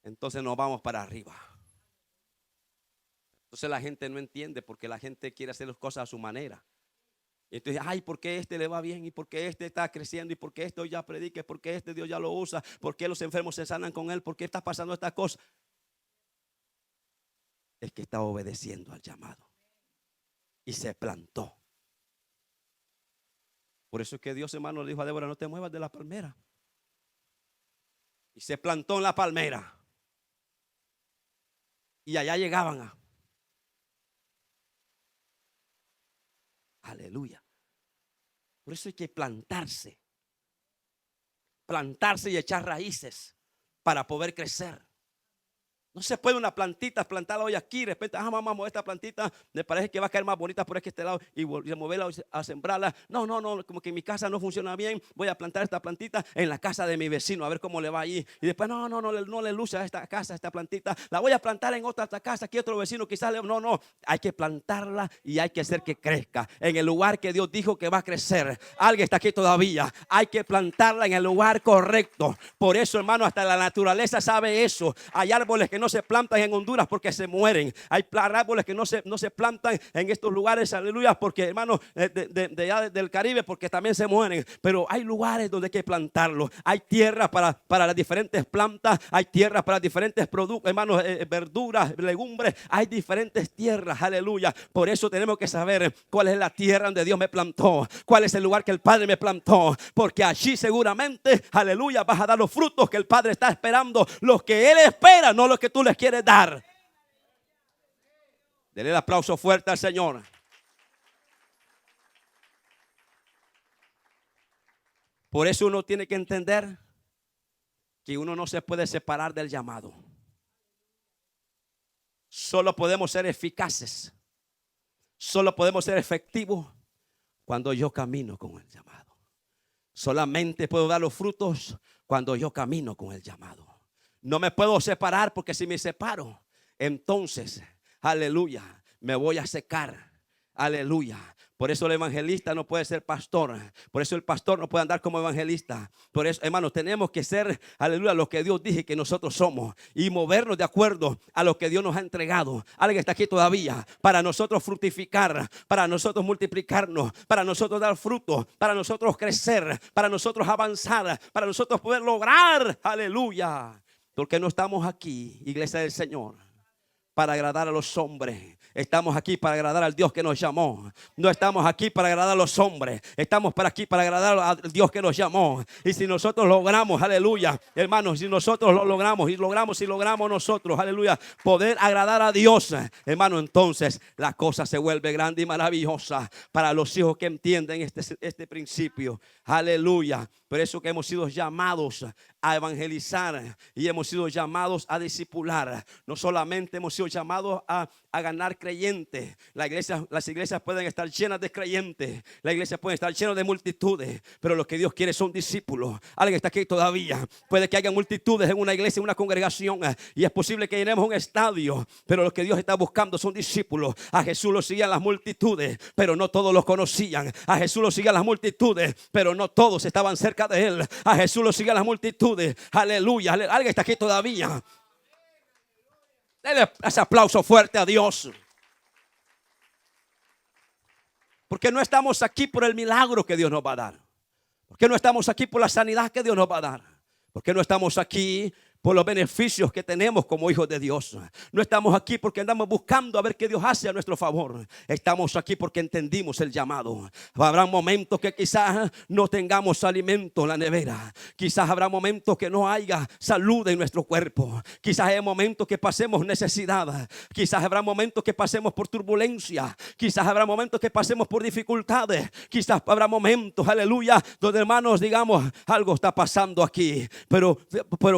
entonces nos vamos para arriba. Entonces la gente no entiende, porque la gente quiere hacer las cosas a su manera. Y entonces, ay, ¿por qué este le va bien? ¿Y por qué este está creciendo? ¿Y por qué este hoy ya predica? ¿Por qué este Dios ya lo usa? ¿Por qué los enfermos se sanan con él? ¿Por qué está pasando estas cosas? Es que está obedeciendo al llamado y se plantó. Por eso es que Dios, hermano, le dijo a Débora, no te muevas de la palmera. Y se plantó en la palmera. Y allá llegaban a... Aleluya. Por eso hay que plantarse y echar raíces para poder crecer. No se puede una plantita plantarla hoy aquí, de repente, mamá, esta plantita me parece que va a caer más bonita por este lado y moverla a sembrarla. No, como que en mi casa no funciona bien, voy a plantar esta plantita en la casa de mi vecino, a ver cómo le va allí. Y después, no le luce a esta casa, esta plantita, la voy a plantar en otra casa, aquí otro vecino quizás no, hay que plantarla y hay que hacer que crezca en el lugar que Dios dijo que va a crecer. Alguien está aquí todavía, hay que plantarla en el lugar correcto. Por eso, hermano, hasta la naturaleza sabe eso. Hay árboles que no se plantan en Honduras porque se mueren. Hay árboles que no se plantan en estos lugares, aleluya, porque, hermano, de allá del Caribe, porque también se mueren. Pero hay lugares donde hay que plantarlo. Hay tierra para las diferentes plantas, hay tierra para diferentes productos, hermanos, verduras, legumbres. Hay diferentes tierras, aleluya. Por eso tenemos que saber cuál es la tierra donde Dios me plantó, cuál es el lugar que el Padre me plantó, porque allí seguramente, aleluya, vas a dar los frutos que el Padre está esperando, los que Él espera, no los que tú les quieres dar. Denle el aplauso fuerte al Señor. Por eso uno tiene que entender que uno no se puede separar del llamado. Solo podemos ser eficaces, solo podemos ser efectivos cuando yo camino con el llamado. Solamente puedo dar los frutos cuando yo camino con el llamado. No me puedo separar, porque si me separo, entonces, aleluya, me voy a secar. Aleluya. Por eso el evangelista no puede ser pastor. Por eso el pastor no puede andar como evangelista. Por eso, hermanos, tenemos que ser, aleluya, lo que Dios dice que nosotros somos y movernos de acuerdo a lo que Dios nos ha entregado. Alguien está aquí todavía para nosotros fructificar, para nosotros multiplicarnos, para nosotros dar fruto, para nosotros crecer, para nosotros avanzar, para nosotros poder lograr, aleluya. Porque no estamos aquí, iglesia del Señor, para agradar a los hombres. Estamos aquí para agradar al Dios que nos llamó. No estamos aquí para agradar a los hombres. Estamos aquí para agradar al Dios que nos llamó. Y si nosotros logramos, aleluya, hermanos, si nosotros lo logramos y logramos nosotros, aleluya, poder agradar a Dios, hermano, entonces la cosa se vuelve grande y maravillosa para los hijos que entienden este principio. Aleluya. Por eso que hemos sido llamados a evangelizar y hemos sido llamados a discipular. No solamente hemos sido llamados a ganar creyentes. Las iglesias pueden estar llenas de creyentes. La iglesia puede estar llena de multitudes. Pero lo que Dios quiere son discípulos. Alguien está aquí todavía. Puede que haya multitudes en una iglesia, en una congregación. Y es posible que llenemos un estadio. Pero lo que Dios está buscando son discípulos. A Jesús lo seguían las multitudes, pero no todos los conocían. A Jesús lo seguían las multitudes, pero no todos estaban cerca de Él. A Jesús lo seguían las multitudes. Aleluya. Alguien está aquí todavía. Dele ese aplauso fuerte a Dios. Porque no estamos aquí por el milagro que Dios nos va a dar. Porque no estamos aquí por la sanidad que Dios nos va a dar. Porque no estamos aquí por los beneficios que tenemos como hijos de Dios. No estamos aquí porque andamos buscando a ver qué Dios hace a nuestro favor. Estamos aquí porque entendimos el llamado. Habrá momentos que quizás no tengamos alimento en la nevera. Quizás habrá momentos que no haya salud en nuestro cuerpo. Quizás haya momentos que pasemos necesidad. Quizás habrá momentos que pasemos por turbulencia. Quizás habrá momentos que pasemos por dificultades. Quizás habrá momentos, aleluya, donde, hermanos, digamos, algo está pasando aquí. Pero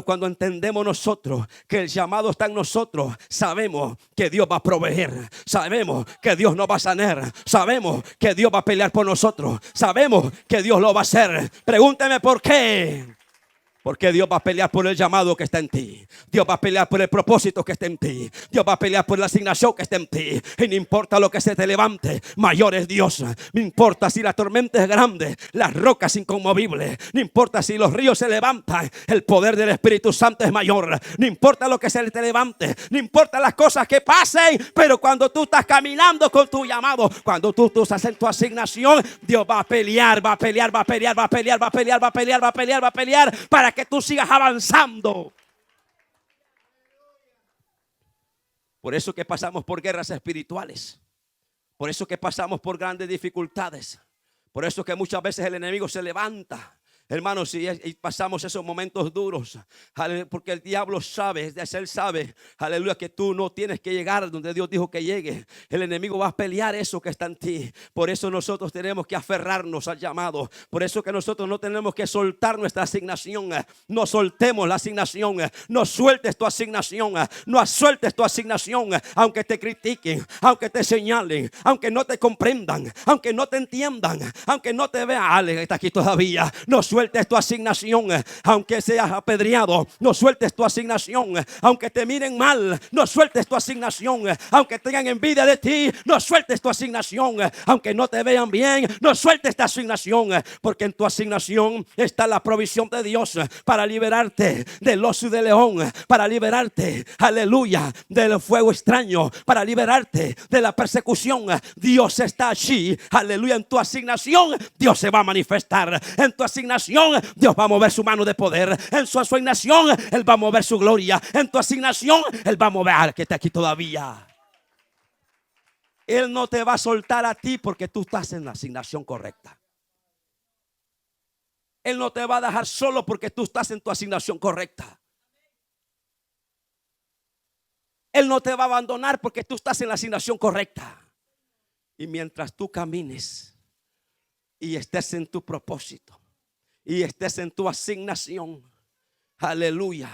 cuando entendemos nosotros que el llamado está en nosotros, sabemos que Dios va a proveer, sabemos que Dios nos va a sanar, sabemos que Dios va a pelear por nosotros, sabemos que Dios lo va a hacer. Pregúnteme por qué. Porque Dios va a pelear por el llamado que está en ti. Dios va a pelear por el propósito que está en ti. Dios va a pelear por la asignación que está en ti. Y no importa lo que se te levante, mayor es Dios. No importa si la tormenta es grande, las rocas inconmovibles. No importa si los ríos se levantan, el poder del Espíritu Santo es mayor. No importa lo que se te levante, no importa las cosas que pasen, pero cuando tú estás caminando con tu llamado, cuando tú estás en tu asignación, Dios va a pelear, va a pelear, va a pelear, va a pelear, va a pelear, va a pelear, va a pelear, va a pelear para que tú sigas avanzando. Por eso que pasamos por guerras espirituales. Por eso que pasamos por grandes dificultades. Por eso que muchas veces el enemigo se levanta. Hermanos, si pasamos esos momentos duros, porque el diablo sabe, él sabe, aleluya, que tú no tienes que llegar donde Dios dijo que llegue. El enemigo va a pelear eso que está en ti. Por eso nosotros tenemos que aferrarnos al llamado. Por eso que nosotros no tenemos que soltar nuestra asignación. No soltemos la asignación. No sueltes tu asignación. No sueltes tu asignación. Aunque te critiquen, aunque te señalen, aunque no te comprendan, aunque no te entiendan, aunque no te vean. Ale, está aquí todavía. No sueltes tu asignación, aunque seas apedreado. No sueltes tu asignación, aunque te miren mal. No sueltes tu asignación, aunque tengan envidia de ti. No sueltes tu asignación, aunque no te vean bien. No sueltes tu asignación, porque en tu asignación está la provisión de Dios para liberarte del oso y del león, para liberarte, aleluya, del fuego extraño, para liberarte de la persecución. Dios está allí, aleluya. En tu asignación Dios se va a manifestar. En tu asignación Dios va a mover su mano de poder. En su asignación Él va a mover su gloria. En tu asignación Él va a mover, que está aquí todavía. Él no te va a soltar a ti porque tú estás en la asignación correcta. Él no te va a dejar solo porque tú estás en tu asignación correcta. Él no te va a abandonar porque tú estás en la asignación correcta. Y mientras tú camines y estés en tu propósito y estés en tu asignación, aleluya,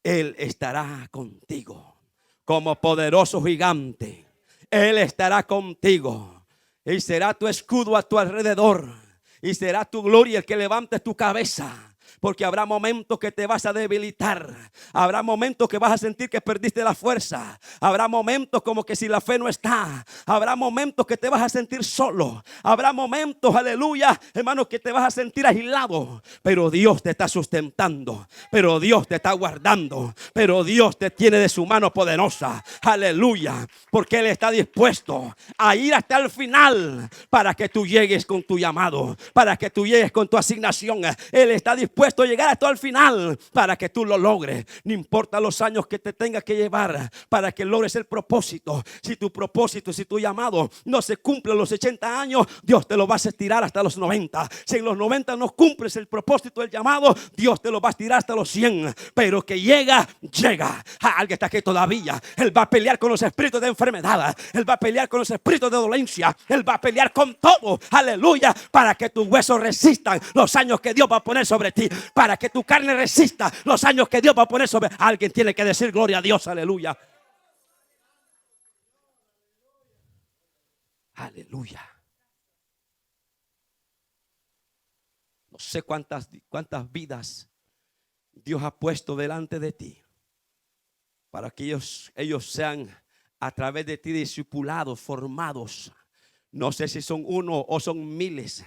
Él estará contigo como poderoso gigante. Él estará contigo y será tu escudo a tu alrededor y será tu gloria el que levante tu cabeza. Porque habrá momentos que te vas a debilitar. Habrá momentos que vas a sentir que perdiste la fuerza. Habrá momentos como que si la fe no está. Habrá momentos que te vas a sentir solo. Habrá momentos, aleluya, hermano, que te vas a sentir aislado. Pero Dios te está sustentando. Pero Dios te está guardando. Pero Dios te tiene de su mano poderosa. Aleluya. Porque Él está dispuesto a ir hasta el final para que tú llegues con tu llamado. Para que tú llegues con tu asignación. Él está dispuesto a llegar hasta el final para que tú lo logres. No importa los años que te tenga que llevar para que logres el propósito. Si tu propósito, si tu llamado no se cumple a los 80 años, Dios te lo va a estirar hasta los 90. Si en los 90 no cumples el propósito del llamado, Dios te lo va a estirar hasta los 100. Pero que llega, llega. Alguien está aquí todavía. Él va a pelear con los espíritus de enfermedad. Él va a pelear con los espíritus de dolencia. Él va a pelear con todo. Aleluya. Para que tus huesos resistan los años que Dios va a poner sobre ti. Para que tu carne resista los años que Dios va a poner sobre. Alguien tiene que decir gloria a Dios, aleluya. Aleluya. No sé cuántas vidas Dios ha puesto delante de ti para que ellos sean a través de ti discipulados, formados. No sé si son uno o son miles.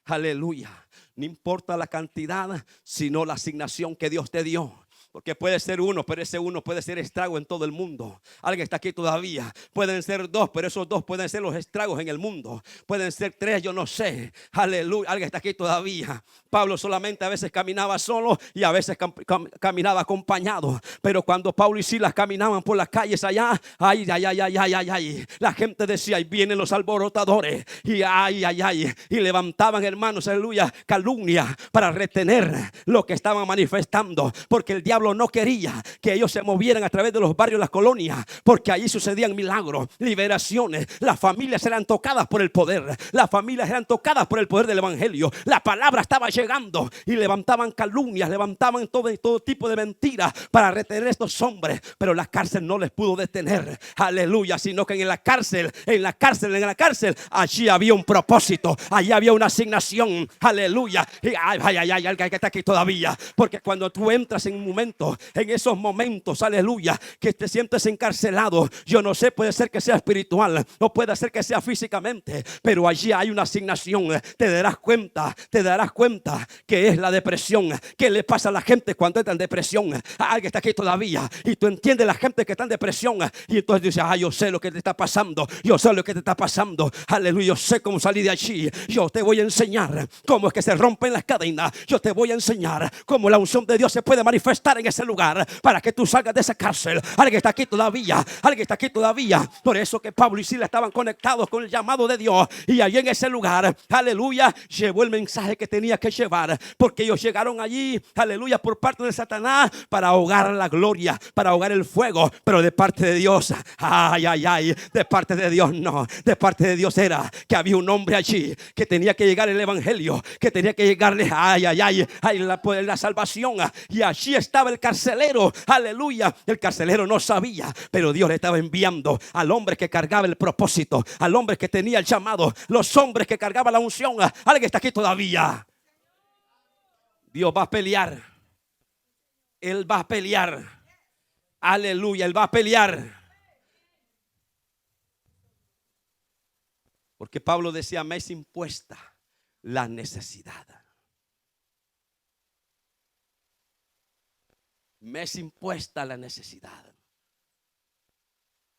Aleluya. No importa la cantidad, sino la asignación que Dios te dio. Porque puede ser uno, pero ese uno puede ser estrago en todo el mundo. Alguien está aquí todavía. Pueden ser dos, pero esos dos pueden ser los estragos en el mundo. Pueden ser tres, yo no sé. Aleluya. Alguien está aquí todavía. Pablo solamente a veces caminaba solo y a veces caminaba acompañado. Pero cuando Pablo y Silas caminaban por las calles allá, ay, la gente decía, ahí vienen los alborotadores. Y y levantaban, hermanos, aleluya, calumnia para retener lo que estaban manifestando. Porque el diablo no quería que ellos se movieran a través de los barrios, las colonias, porque allí sucedían milagros, liberaciones. Las familias eran tocadas por el poder. Las familias eran tocadas por el poder del evangelio. La palabra estaba llegando y levantaban calumnias, levantaban todo tipo de mentiras para retener a estos hombres. Pero la cárcel no les pudo detener. Aleluya, sino que en la cárcel, allí había un propósito, allí había una asignación. Aleluya. Alguien que está aquí todavía. Porque cuando tú entras en un momento, en esos momentos, aleluya, que te sientes encarcelado, yo no sé, puede ser que sea espiritual o puede ser que sea físicamente, pero allí hay una asignación. Te darás cuenta que es la depresión. ¿Qué le pasa a la gente cuando está en depresión? Alguien está aquí todavía y tú entiendes la gente que está en depresión y entonces dices, yo sé lo que te está pasando, yo sé lo que te está pasando, aleluya, yo sé cómo salir de allí. Yo te voy a enseñar cómo es que se rompen las cadenas. Yo te voy a enseñar cómo la unción de Dios se puede manifestar en en ese lugar para que tú salgas de esa cárcel. Alguien está aquí todavía. Alguien está aquí todavía. Por eso que Pablo y Silas estaban conectados con el llamado de Dios. Y allí en ese lugar, aleluya, llevó el mensaje que tenía que llevar. Porque ellos llegaron allí, aleluya, por parte de Satanás para ahogar la gloria, para ahogar el fuego. Pero de parte de Dios, ay, ay, ay, de parte de Dios no. De parte de Dios era que había un hombre allí que tenía que llegar el evangelio, que tenía que llegarle, ay, ay, ay, ay, la salvación. Y allí estaba el carcelero, aleluya. El carcelero no sabía, pero Dios le estaba enviando al hombre que cargaba el propósito, al hombre que tenía el llamado, los hombres que cargaban la unción. Alguien está aquí todavía. Dios va a pelear. Él va a pelear. Aleluya, Él va a pelear. Porque Pablo decía, me es impuesta la necesidad. Me es impuesta la necesidad.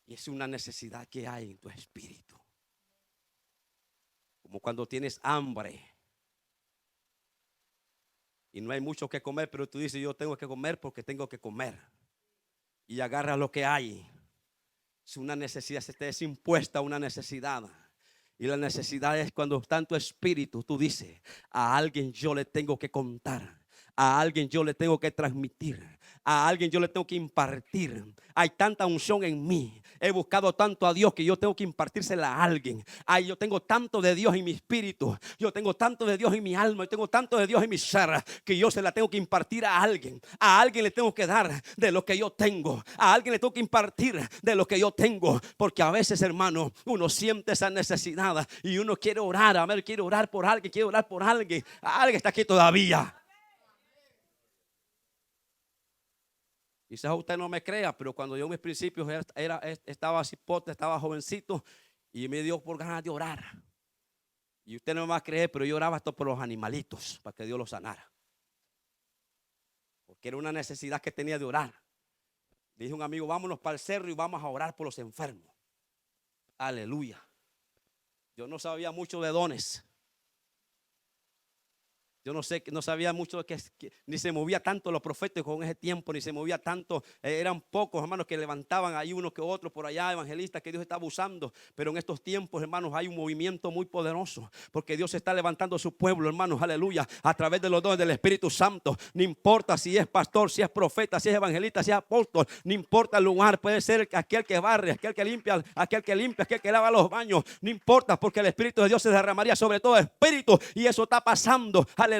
Y es una necesidad que hay en tu espíritu. Como cuando tienes hambre y no hay mucho que comer, pero tú dices, yo tengo que comer porque tengo que comer. Y agarras lo que hay. Es una necesidad, se te es impuesta una necesidad. Y la necesidad es cuando está en tu espíritu, tú dices, a alguien yo le tengo que contar. A alguien yo le tengo que transmitir. A alguien yo le tengo que impartir. Hay tanta unción en mí. He buscado tanto a Dios que yo tengo que impartírsela a alguien. Ay, yo tengo tanto de Dios en mi espíritu. Yo tengo tanto de Dios en mi alma. Yo tengo tanto de Dios en mi ser que yo se la tengo que impartir a alguien. A alguien le tengo que dar de lo que yo tengo. A alguien le tengo que impartir de lo que yo tengo. Porque a veces, hermano, uno siente esa necesidad y uno quiere orar. A ver, quiere orar por alguien. Quiere orar por alguien. Alguien está aquí todavía. Quizás usted no me crea, pero cuando yo en mis principios estaba cipote, estaba jovencito y me dio por ganas de orar. Y usted no me va a creer, pero yo oraba esto por los animalitos, para que Dios los sanara. Porque era una necesidad que tenía de orar. Le dije a un amigo, vámonos para el cerro y vamos a orar por los enfermos. Aleluya. Yo no sabía mucho de dones. Yo no sabía mucho que ni se movía tanto los proféticos en ese tiempo, ni se movía tanto, eran pocos hermanos que levantaban ahí unos que otros por allá, evangelistas que Dios estaba usando. Pero en estos tiempos, hermanos, hay un movimiento muy poderoso, porque Dios está levantando a su pueblo, hermanos, aleluya, a través de los dones del Espíritu Santo. No importa si es pastor, si es profeta, si es evangelista, si es apóstol, no importa el lugar, puede ser aquel que barre, aquel que limpia, aquel que lava los baños, no importa, porque el Espíritu de Dios se derramaría sobre todo espíritu, y eso está pasando, aleluya.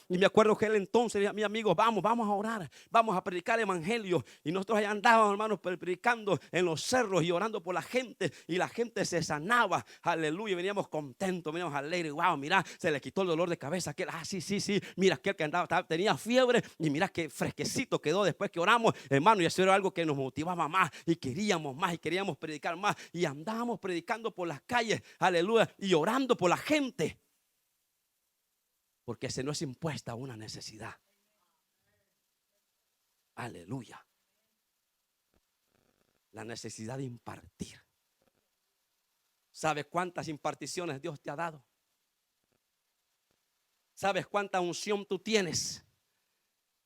Y me acuerdo que él entonces, mi amigo, vamos a orar, vamos a predicar el evangelio. Y nosotros allá andábamos, hermanos, predicando en los cerros y orando por la gente. Y la gente se sanaba, aleluya. Veníamos contentos, veníamos alegres. Wow, mira, se le quitó el dolor de cabeza. Aquel, sí. Mira, aquel que andaba, tenía fiebre. Y mira qué fresquecito quedó después que oramos, hermano. Y eso era algo que nos motivaba más. Y queríamos más, y queríamos predicar más. Y andábamos predicando por las calles, aleluya. Y orando por la gente. Porque se nos es impuesta una necesidad. Aleluya. La necesidad de impartir. ¿Sabes cuántas imparticiones Dios te ha dado? ¿Sabes cuánta unción tú tienes?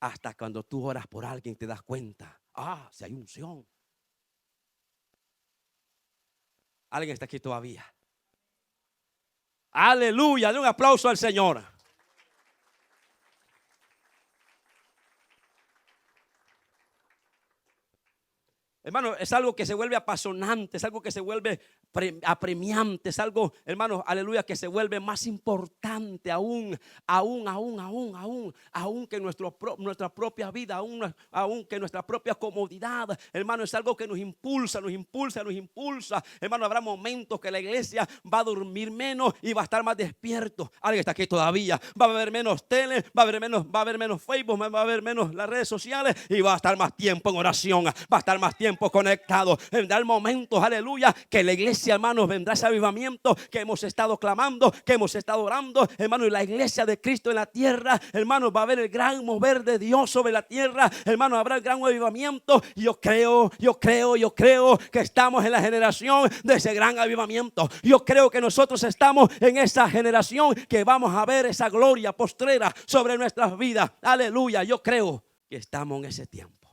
Hasta cuando tú oras por alguien te das cuenta. Si hay unción. Alguien está aquí todavía. Aleluya. Dale un aplauso al Señor. Hermano, es algo que se vuelve apasionante, es algo que se vuelve apremiante, es algo, hermano, aleluya, que se vuelve más importante aún que nuestra propia vida, aún que nuestra propia comodidad. Hermano, es algo que nos impulsa. Hermano, habrá momentos que la iglesia va a dormir menos y va a estar más despierto. Alguien está aquí todavía. Va a haber menos tele, va a haber menos Facebook, va a haber menos las redes sociales y va a estar más tiempo en oración, va a estar más tiempo conectado. Vendrá el momento, aleluya, que la iglesia, hermanos, vendrá ese avivamiento que hemos estado clamando, que hemos estado orando, hermano, y la iglesia de Cristo en la tierra, hermano, va a haber el gran mover de Dios sobre la tierra, hermano, habrá el gran avivamiento. Y yo creo que estamos en la generación de ese gran avivamiento. Yo creo que nosotros estamos en esa generación que vamos a ver esa gloria postrera sobre nuestras vidas. Aleluya, yo creo. que estamos en ese tiempo.